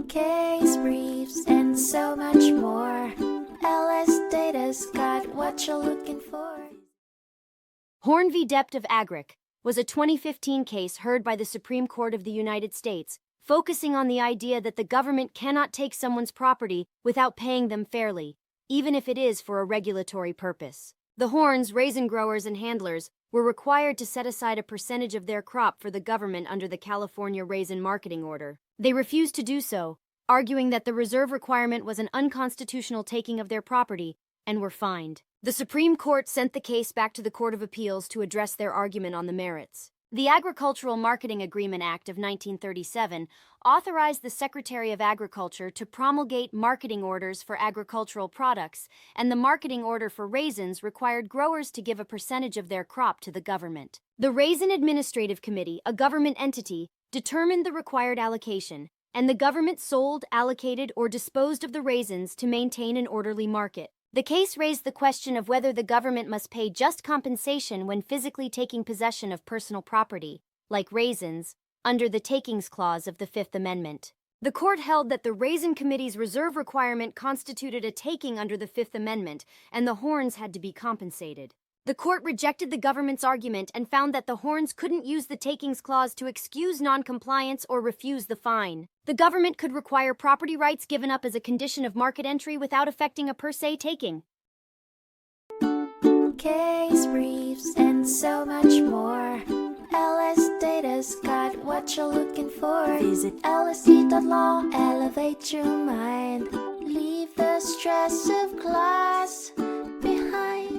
case briefs, and so much more. LSData's got what you're looking for. Horne v. Dep't of Agric was a 2015 case heard by the Supreme Court of the United States, focusing on the idea that the government cannot take someone's property without paying them fairly, even if it is for a regulatory purpose. The Hornes, raisin growers and handlers, were required to set aside a percentage of their crop for the government under the California Raisin Marketing Order. They refused to do so, arguing that the reserve requirement was an unconstitutional taking of their property, and were fined. The Supreme Court sent the case back to the Court of Appeals to address their argument on the merits. The Agricultural Marketing Agreement Act of 1937 authorized the Secretary of Agriculture to promulgate marketing orders for agricultural products, and the marketing order for raisins required growers to give a percentage of their crop to the government. The Raisin Administrative Committee, a government entity, determined the required allocation, and the government sold, allocated, or disposed of the raisins to maintain an orderly market. The case raised the question of whether the government must pay just compensation when physically taking possession of personal property, like raisins, under the Takings Clause of the Fifth Amendment. The court held that the Raisin Committee's reserve requirement constituted a taking under the Fifth Amendment, and the Hornes had to be compensated. The court rejected the government's argument and found that the Hornes couldn't use the Takings Clause to excuse noncompliance or refuse the fine. The government could require property rights given up as a condition of market entry without affecting a per se taking. Case briefs, and so much more. LSData's got what you're looking for. Visit lsd.law, elevate your mind. Leave the stress of class behind.